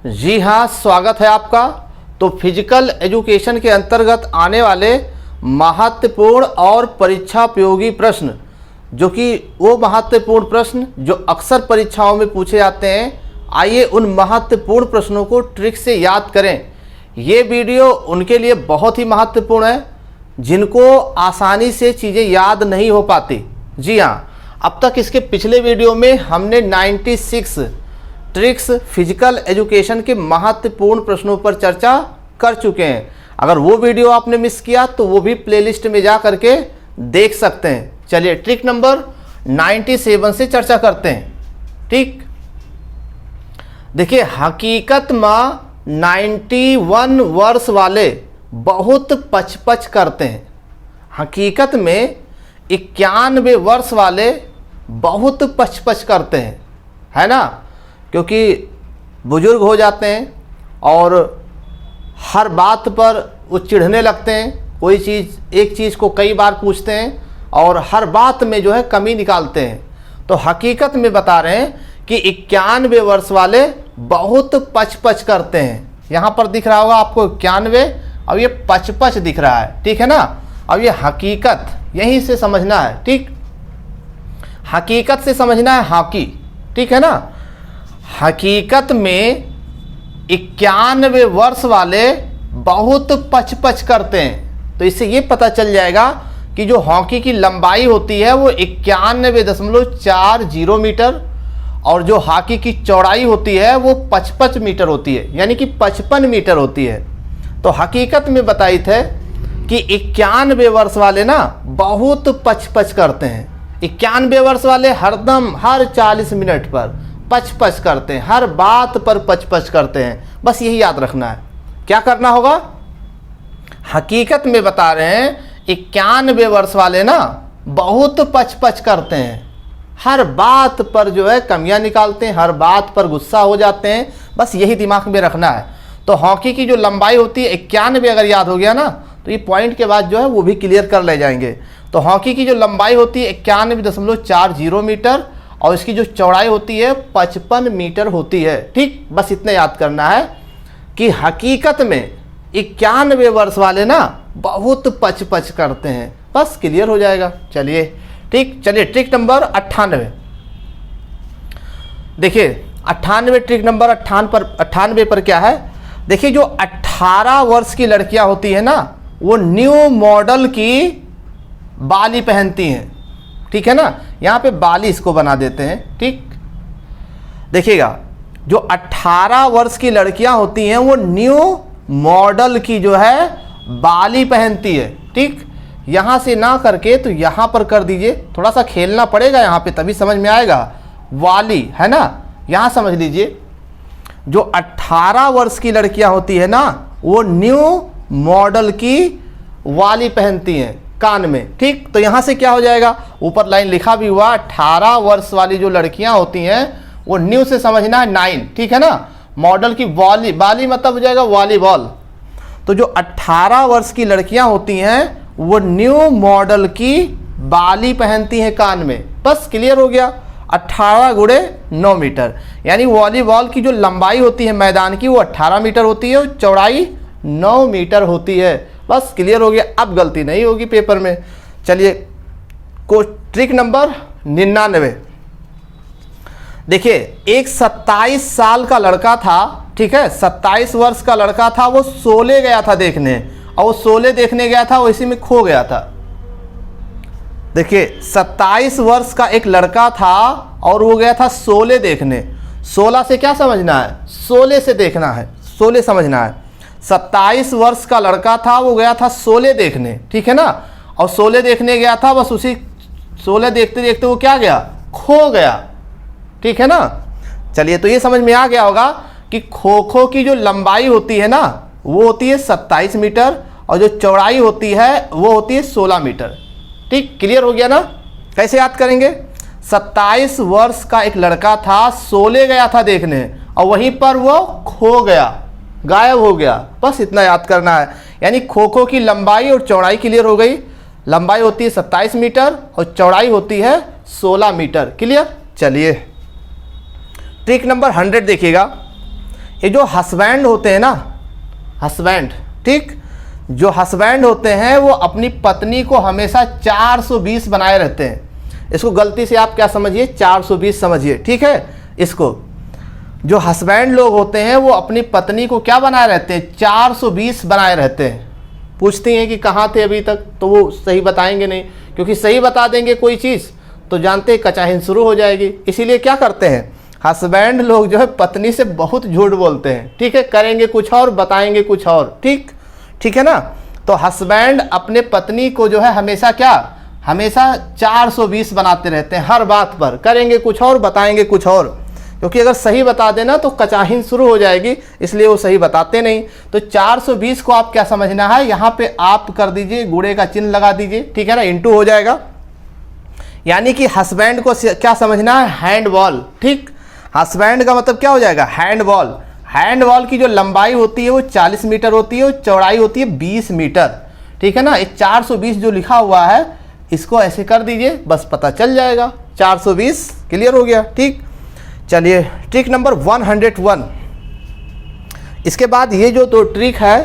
जी हाँ, स्वागत है आपका। तो फिजिकल एजुकेशन के अंतर्गत आने वाले महत्वपूर्ण और परीक्षायोगी प्रश्न, जो कि वो महत्वपूर्ण प्रश्न जो अक्सर परीक्षाओं में पूछे जाते हैं, आइए उन महत्वपूर्ण प्रश्नों को ट्रिक से याद करें। ये वीडियो उनके लिए बहुत ही महत्वपूर्ण है जिनको आसानी से चीज़ें याद नहीं हो पाती। जी हाँ, अब तक इसके पिछले वीडियो में हमने 96 ट्रिक्स फिजिकल एजुकेशन के महत्वपूर्ण प्रश्नों पर चर्चा कर चुके हैं। अगर वो वीडियो आपने मिस किया तो वो भी प्लेलिस्ट में जा करके देख सकते हैं। चलिए ट्रिक नंबर 97 से चर्चा करते हैं। ठीक, देखिए, हकीकत में 91 वर्ष वाले बहुत पचपच करते हैं। हकीकत में 91 वर्ष वाले बहुत पचपच करते हैं, है ना, क्योंकि बुजुर्ग हो जाते हैं और हर बात पर वो चिढ़ने लगते हैं। कोई चीज़, एक चीज़ को कई बार पूछते हैं और हर बात में जो है कमी निकालते हैं। तो हकीकत में बता रहे हैं कि 91 वर्ष वाले बहुत पचपच करते हैं। यहाँ पर दिख रहा होगा आपको 91, अब ये पचपच दिख रहा है। ठीक है ना। अब ये हकीकत यहीं से समझना है। ठीक, हकीकत से समझना है हॉकी। ठीक है ना। हकीकत में 91 वर्ष वाले बहुत पचपच करते हैं। तो इससे ये पता चल जाएगा कि जो हॉकी की लंबाई होती है वो 91.40 मीटर और जो हॉकी की चौड़ाई होती है वो 55 मीटर होती है, यानी कि 55 मीटर होती है। तो हकीकत में बताई थे कि 91 वर्ष वाले ना बहुत पचपच करते हैं। 91 वर्ष वाले हरदम हर 40 मिनट पर पचपच करते हैं, हर बात पर पचपच करते हैं। बस यही याद रखना है। क्या करना होगा? हकीकत में बता रहे हैं 91 वर्ष वाले ना बहुत पचपच करते हैं, हर बात पर जो है कमियां निकालते हैं, हर बात पर गुस्सा हो जाते हैं। बस यही दिमाग में रखना है। तो हॉकी की जो लंबाई होती है 91, अगर याद हो गया ना तो ये पॉइंट के बाद जो है वो भी क्लियर कर ले जाएंगे। तो हॉकी की जो लंबाई होती है 91.40 मीटर और इसकी जो चौड़ाई होती है 55 मीटर होती है। ठीक, बस इतना याद करना है कि हकीकत में 91 वर्ष वाले ना बहुत पचपच करते हैं। बस क्लियर हो जाएगा। चलिए ठीक, चलिए ट्रिक नंबर 98 देखिए। 98 ट्रिक नंबर 98 पर क्या है? देखिए, जो 18 वर्ष की लड़कियां होती है ना वो न्यू मॉडल की बाली पहनती हैं। ठीक है ना, यहाँ पे बाली इसको बना देते हैं। ठीक, देखिएगा, जो 18 वर्ष की लड़कियां होती हैं वो न्यू मॉडल की जो है बाली पहनती है। ठीक, यहाँ से ना करके तो यहाँ पर कर दीजिए। थोड़ा सा खेलना पड़ेगा यहाँ पे तभी समझ में आएगा। वाली है ना, यहाँ समझ लीजिए, जो 18 वर्ष की लड़कियां होती है ना वो न्यू मॉडल की वाली पहनती हैं कान में। ठीक, तो यहाँ से क्या हो जाएगा? ऊपर लाइन लिखा भी हुआ, 18 वर्ष वाली जो लड़कियां होती हैं वो न्यू से समझना है 9। ठीक है ना। मॉडल की वाली, बाली मतलब हो जाएगा वॉलीबॉल। तो जो 18 वर्ष की लड़कियां होती हैं वो न्यू मॉडल की बाली पहनती हैं कान में। बस क्लियर हो गया। 18 × 9 मीटर, यानी वॉलीबॉल की जो लंबाई होती है मैदान की वो 18 मीटर होती है और चौड़ाई 9 मीटर होती है। बस क्लियर हो गया। अब गलती नहीं होगी पेपर में। चलिए ट्रिक नंबर 99 देखिए। एक 27 साल का लड़का था, ठीक है, 27 वर्ष का लड़का था, वो शोले गया था देखने, और वो शोले देखने गया था, वो इसी में खो गया था। देखिए, 27 वर्ष का एक लड़का था और वो गया था शोले देखने। 16 से क्या समझना है? शोले से देखना है, शोले समझना है। 27 वर्ष का लड़का था, वो गया था शोले देखने। ठीक है ना। और शोले देखने गया था, बस उसी शोले देखते देखते वो क्या गया? खो गया। ठीक है ना। चलिए, तो ये समझ में आ गया होगा कि खो खो की जो लंबाई होती है ना वो होती है 27 मीटर और जो चौड़ाई होती है वो होती है 16 मीटर। ठीक, क्लियर हो गया ना। कैसे याद करेंगे? 27 वर्ष का एक लड़का था, शोले गया था देखने और वहीं पर वो खो गया, गायब हो गया। बस इतना याद करना है। यानी खो खो की लंबाई और चौड़ाई क्लियर हो गई। लंबाई होती है 27 मीटर और चौड़ाई होती है 16 मीटर। क्लियर। चलिए ट्रिक नंबर 100 देखिएगा। ये जो हस्बैंड होते हैं ना, हस्बैंड, ठीक, जो हस्बैंड होते हैं वो अपनी पत्नी को हमेशा 420 बनाए रहते हैं। इसको गलती से आप क्या समझिए, 420 समझिए, ठीक है। इसको जो हस्बैंड लोग होते हैं वो अपनी पत्नी को क्या बनाए रहते हैं, 420 बनाए रहते हैं। पूछती हैं कि कहाँ थे अभी तक, तो वो सही बताएंगे नहीं, क्योंकि सही बता देंगे कोई चीज़ तो जानते हैं कचाहिन शुरू हो जाएगी। इसीलिए क्या करते हैं, हस्बैंड लोग जो है पत्नी से बहुत झूठ बोलते हैं, ठीक है, करेंगे कुछ और बताएंगे कुछ और, ठीक, ठीक है ना। तो हस्बैंड अपने पत्नी को जो है हमेशा क्या, हमेशा 420 बनाते रहते हैं हर बात पर, करेंगे कुछ और बताएंगे कुछ और, क्योंकि अगर सही बता देना तो कचाहिन शुरू हो जाएगी, इसलिए वो सही बताते नहीं। तो 420 को आप क्या समझना है, यहाँ पे आप कर दीजिए, गुणे का चिन्ह लगा दीजिए, ठीक है ना, इंटू हो जाएगा। यानी कि हस्बैंड को क्या समझना है, हैंड बॉल, ठीक। हस्बैंड का मतलब क्या हो जाएगा, हैंड बॉल। हैंड बॉल की जो लंबाई होती है वो 40 मीटर होती है और चौड़ाई होती है 20 मीटर, ठीक है ना। ये 420 जो लिखा हुआ है इसको ऐसे कर दीजिए, बस पता चल जाएगा, 420 क्लियर हो गया, ठीक। चलिए ट्रिक नंबर 101। इसके बाद ये जो दो ट्रिक है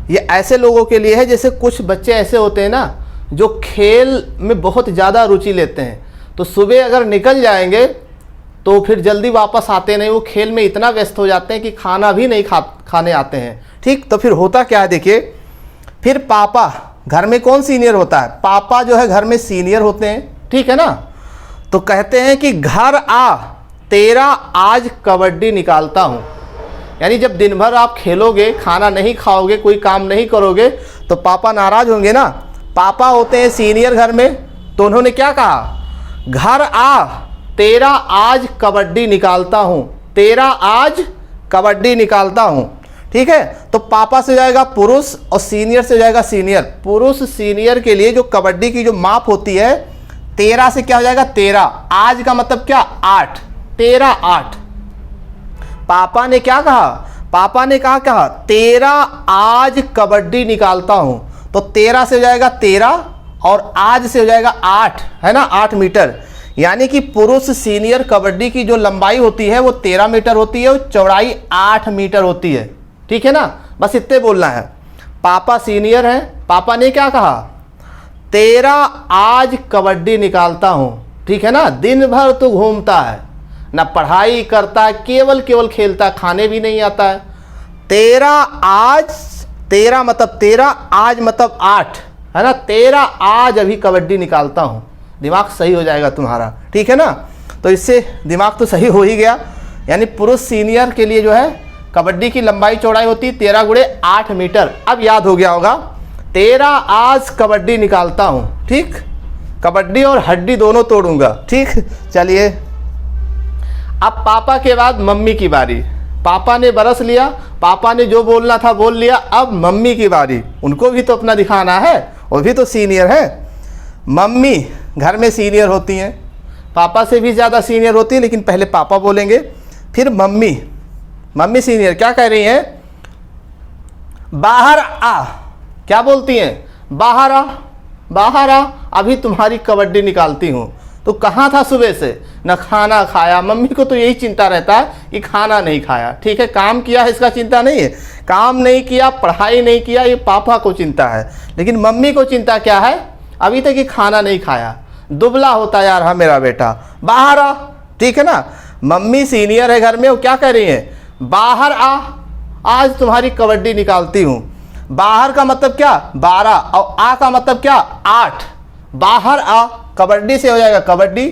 ये ऐसे लोगों के लिए है, जैसे कुछ बच्चे ऐसे होते हैं ना जो खेल में बहुत ज़्यादा रुचि लेते हैं, तो सुबह अगर निकल जाएंगे तो फिर जल्दी वापस आते नहीं, वो खेल में इतना व्यस्त हो जाते हैं कि खाना भी नहीं खाने आते हैं, ठीक। तो फिर होता क्या है, देखिए, फिर पापा, घर में कौन सीनियर होता है, पापा जो है घर में सीनियर होते हैं, ठीक है ना। तो कहते हैं कि घर आ, तेरा आज कबड्डी निकालता हूँ। यानी जब दिन भर आप खेलोगे, खाना नहीं खाओगे, कोई काम नहीं करोगे तो पापा नाराज़ होंगे ना। पापा होते हैं सीनियर घर में, तो उन्होंने क्या कहा, घर आ, तेरा आज कबड्डी निकालता हूँ, तेरा आज कबड्डी निकालता हूँ, ठीक है। तो पापा से हो जाएगा पुरुष और सीनियर से हो जाएगा सीनियर। पुरुष सीनियर के लिए जो कबड्डी की जो माप होती है 13 से क्या हो जाएगा, 13। आज का मतलब क्या, 8, 13 8। पापा ने क्या कहा, पापा ने कहा 13 आज कबड्डी निकालता हूं, तो 13 से हो जाएगा 13 और आज से हो जाएगा 8, है ना, 8 मीटर। यानी कि पुरुष सीनियर कबड्डी की जो लंबाई होती है वो 13 मीटर होती है और चौड़ाई 8 मीटर होती है, ठीक है ना। बस इतने बोलना है। पापा सीनियर है, पापा ने क्या कहा, 13 आज कबड्डी निकालता हूं, ठीक है ना। दिन भर तो घूमता है, ना पढ़ाई करता है, केवल खेलता, खाने भी नहीं आता है। 13 आज, 13 मतलब 13, आज मतलब 8, है ना। 13 आज अभी कबड्डी निकालता हूँ, दिमाग सही हो जाएगा तुम्हारा, ठीक है ना। तो इससे दिमाग तो सही हो ही गया। यानी पुरुष सीनियर के लिए जो है कबड्डी की लंबाई चौड़ाई होती है 13 गुणे 8 मीटर। अब याद हो गया होगा, 13 आज कबड्डी निकालता हूँ, ठीक। कबड्डी और हड्डी दोनों तोड़ूंगा, ठीक। चलिए अब पापा के बाद मम्मी की बारी। पापा ने बरस लिया, पापा ने जो बोलना था बोल लिया, अब मम्मी की बारी। उनको भी तो अपना दिखाना है, वो भी तो सीनियर है। मम्मी घर में सीनियर होती हैं, पापा से भी ज़्यादा सीनियर होती है, लेकिन पहले पापा बोलेंगे फिर मम्मी। मम्मी सीनियर क्या कह रही हैं, बाहर आ। क्या बोलती हैं, बाहर आ, बाहर आ, अभी तुम्हारी कबड्डी निकालती हूँ। तो कहाँ था सुबह से, न खाना खाया। मम्मी को तो यही चिंता रहता है कि खाना नहीं खाया, ठीक है। काम किया है इसका चिंता नहीं है, काम नहीं किया, पढ़ाई नहीं किया, ये पापा को चिंता है। लेकिन मम्मी को चिंता क्या है, अभी तक ये खाना नहीं खाया, दुबला होता जा रहा मेरा बेटा, बाहर आ, ठीक है ना। मम्मी सीनियर है घर में, वो क्या कह रही है, बाहर आ, आज तुम्हारी कबड्डी निकालती हूँ। बाहर का मतलब क्या, 12, और आ का मतलब क्या, 8। बाहर आ, कबड्डी से हो जाएगा कबड्डी।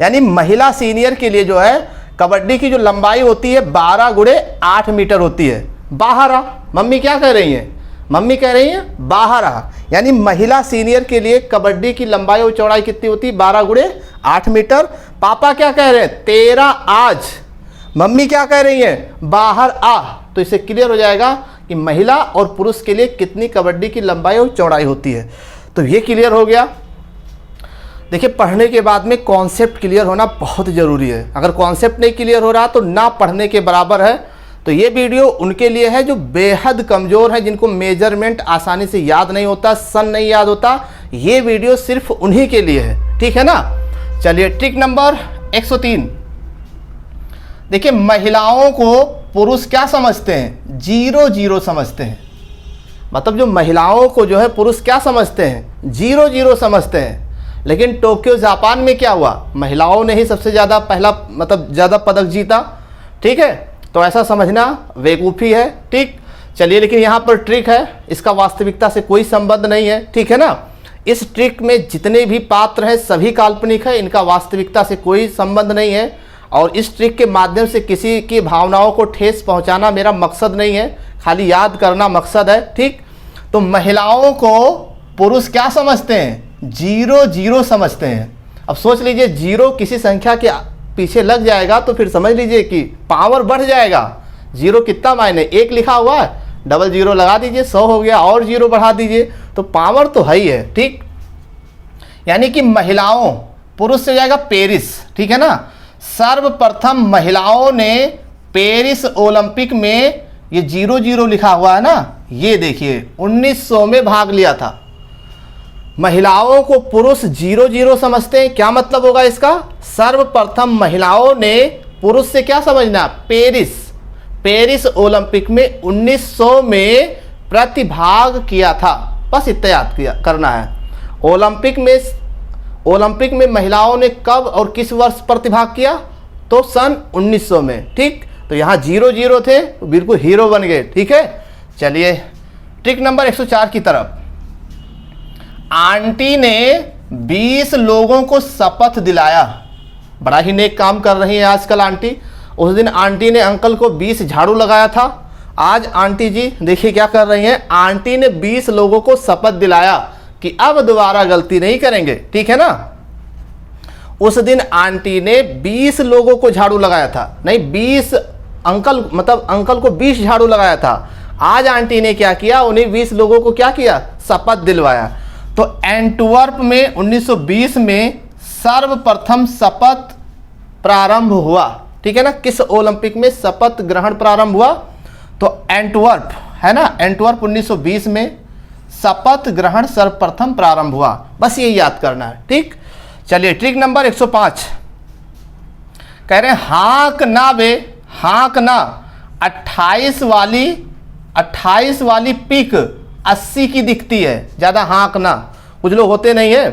यानी महिला सीनियर के लिए जो है कबड्डी की जो लंबाई होती है 12 गुणे 8 मीटर होती है। बाहर आ, मम्मी क्या कह रही हैं, मम्मी कह रही हैं बाहर आ। यानी महिला सीनियर के लिए कबड्डी की लंबाई और चौड़ाई कितनी होती है, 12 गुणे 8 मीटर। पापा क्या कह रहे हैं, 13 आज। मम्मी क्या कह रही हैं, बाहर आ। तो इससे क्लियर हो जाएगा कि महिला और पुरुष के लिए कितनी कबड्डी की लंबाई और चौड़ाई होती है। तो ये क्लियर हो गया। देखिए, पढ़ने के बाद में कॉन्सेप्ट क्लियर होना बहुत ज़रूरी है। अगर कॉन्सेप्ट नहीं क्लियर हो रहा तो ना पढ़ने के बराबर है। तो ये वीडियो उनके लिए है जो बेहद कमज़ोर है, जिनको मेजरमेंट आसानी से याद नहीं होता, सन नहीं याद होता। ये वीडियो सिर्फ उन्हीं के लिए है, ठीक है ना। चलिए ट्रिक नंबर 103। देखिए, महिलाओं को पुरुष क्या समझते हैं, 0-0 समझते हैं। मतलब जो महिलाओं को जो है पुरुष क्या समझते हैं, 0-0 समझते हैं। लेकिन टोक्यो जापान में क्या हुआ, महिलाओं ने ही सबसे ज़्यादा पहला मतलब ज़्यादा पदक जीता। ठीक है, तो ऐसा समझना बेवकूफ़ी है। ठीक, चलिए, लेकिन यहाँ पर ट्रिक है, इसका वास्तविकता से कोई संबंध नहीं है। ठीक है ना, इस ट्रिक में जितने भी पात्र हैं सभी काल्पनिक है, इनका वास्तविकता से कोई संबंध नहीं है। और इस ट्रिक के माध्यम से किसी की भावनाओं को ठेस पहुँचाना मेरा मकसद नहीं है, खाली याद करना मकसद है। ठीक, तो महिलाओं को पुरुष क्या समझते हैं, 0-0 समझते हैं। अब सोच लीजिए 0 किसी संख्या के पीछे लग जाएगा तो फिर समझ लीजिए कि पावर बढ़ जाएगा। 0 कितना मायने, 1 लिखा हुआ है, डबल 0 लगा दीजिए, 100 हो गया, और 0 बढ़ा दीजिए, तो पावर तो है ही है। ठीक, यानी कि महिलाओं, पुरुष से जाएगा पेरिस। ठीक है ना, सर्वप्रथम महिलाओं ने पेरिस ओलंपिक में, ये 0-0 लिखा हुआ है ना, ये देखिए 1900 में भाग लिया था। महिलाओं को पुरुष 0-0 समझते हैं, क्या मतलब होगा इसका, सर्वप्रथम महिलाओं ने पुरुष से क्या समझना, पेरिस ओलंपिक में 1900 में प्रतिभाग किया था। बस इतना याद करना है। ओलंपिक में महिलाओं ने कब और किस वर्ष प्रतिभाग किया, तो सन 1900 में। ठीक, तो यहाँ 0-0 थे, बिल्कुल हीरो बन गए। ठीक है, चलिए ट्रिक नंबर 104 की तरफ। आंटी ने 20 लोगों को शपथ दिलाया। बड़ा ही नेक काम कर रही है आजकल आंटी। उस दिन आंटी ने अंकल को 20 झाड़ू लगाया था। आज आंटी जी देखिए क्या कर रही हैं, आंटी ने 20 लोगों को शपथ दिलाया कि अब दोबारा गलती नहीं करेंगे। ठीक है ना, उस दिन आंटी ने 20 लोगों को झाड़ू लगाया था, नहीं 20 अंकल को 20 झाड़ू लगाया था। आज आंटी ने क्या किया, उन्हें 20 लोगों को क्या किया, शपथ दिलवाया। तो एंटवर्प में 1920 में सर्वप्रथम शपथ प्रारंभ हुआ। ठीक है ना, किस ओलंपिक में शपथ ग्रहण प्रारंभ हुआ, तो एंटवर्प है ना, एंटवर्प 1920 में शपथ ग्रहण सर्वप्रथम प्रारंभ हुआ। बस ये याद करना है। ठीक, चलिए ट्रिक नंबर 105 कह रहे हैं, हाँक ना बे हाँक ना, 28 वाली पिक 80 की दिखती है, ज़्यादा हाँकना। कुछ लोग होते नहीं है,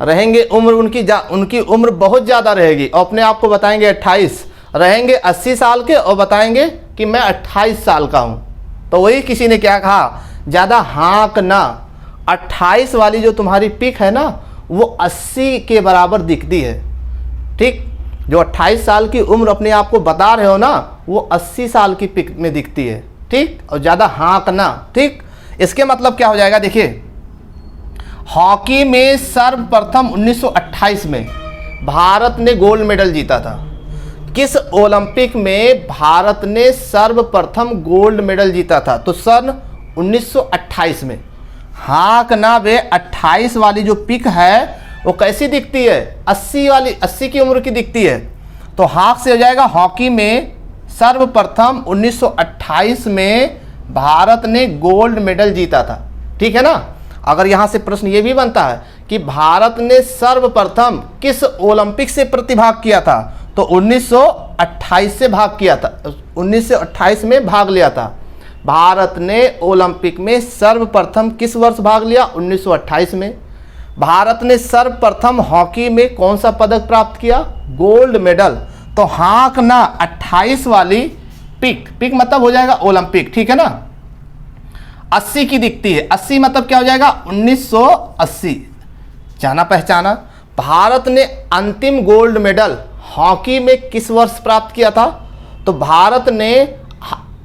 रहेंगे उम्र उनकी उम्र बहुत ज़्यादा रहेगी और अपने आप को बताएंगे 28, रहेंगे 80 साल के और बताएंगे कि मैं 28 साल का हूँ। तो वही किसी ने क्या कहा, ज़्यादा हाँकना। 28 वाली जो तुम्हारी पिक है ना, वो 80 के बराबर दिखती है। ठीक, जो 28 साल की उम्र अपने आप को बता रहे हो ना, वो 80 साल की पिक में दिखती है। ठीक, और ज़्यादा हाँकना। ठीक, इसके मतलब क्या हो जाएगा, देखिए हॉकी में सर्वप्रथम 1928 में भारत ने गोल्ड मेडल जीता था। किस ओलंपिक में भारत ने सर्वप्रथम गोल्ड मेडल जीता था, तो सन 1928 में। हाँकना वे 28 वाली जो पिक है वो कैसी दिखती है, 80 की उम्र की दिखती है। तो हाँक से हो जाएगा हॉकी में सर्वप्रथम 1928 में भारत ने गोल्ड मेडल जीता था। ठीक है ना, अगर यहाँ से प्रश्न ये भी बनता है कि भारत ने सर्वप्रथम किस ओलंपिक से प्रतिभाग किया था, तो 1928 से भाग किया था, 1928 में भाग लिया था। भारत ने ओलंपिक में सर्वप्रथम किस वर्ष भाग लिया, 1928 में। भारत ने सर्वप्रथम हॉकी में कौन सा पदक प्राप्त किया, गोल्ड मेडल। तो हाँकना 28 वाली पिक मतलब हो जाएगा ओलंपिक। ठीक है ना, 80 की दिखती है, 80 मतलब क्या हो जाएगा, 1980। जाना पहचाना। भारत ने अंतिम गोल्ड मेडल हॉकी में किस वर्ष प्राप्त किया था, तो भारत ने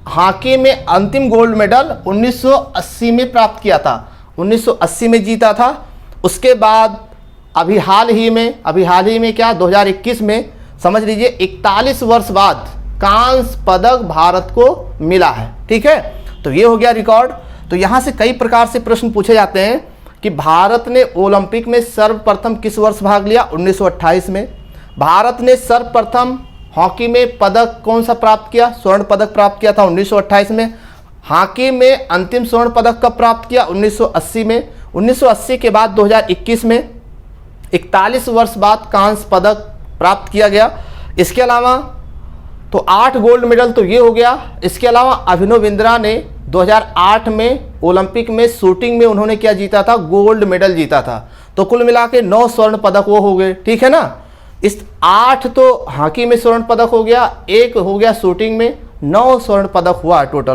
हॉकी में अंतिम गोल्ड मेडल 1980 में प्राप्त किया था, 1980 में जीता था। उसके बाद अभी हाल ही में क्या 2021 में समझ लीजिए 41 वर्ष बाद कांस्य पदक भारत को मिला है। ठीक है, तो ये हो गया रिकॉर्ड। तो यहाँ से कई प्रकार से प्रश्न पूछे जाते हैं कि भारत ने ओलंपिक में सर्वप्रथम किस वर्ष भाग लिया, 1928 में। भारत ने सर्वप्रथम हॉकी में पदक कौन सा प्राप्त किया, स्वर्ण पदक प्राप्त किया था 1928 में। हॉकी में अंतिम स्वर्ण पदक कब प्राप्त किया, 1980 में। 1980 के बाद 2021 में 41 वर्ष बाद कांस्य पदक प्राप्त किया गया। इसके अलावा तो 8 गोल्ड मेडल तो ये हो गया। इसके अलावा अभिनव बिंद्रा ने 2008 में ओलंपिक में शूटिंग में उन्होंने क्या जीता था, गोल्ड मेडल जीता था। तो कुल मिला के 9 स्वर्ण पदक वो हो गए, ठीक है ना। इस 8 तो हॉकी में स्वर्ण पदक हो गया, 1 हो गया शूटिंग में, 9 स्वर्ण पदक हुआ टोटल।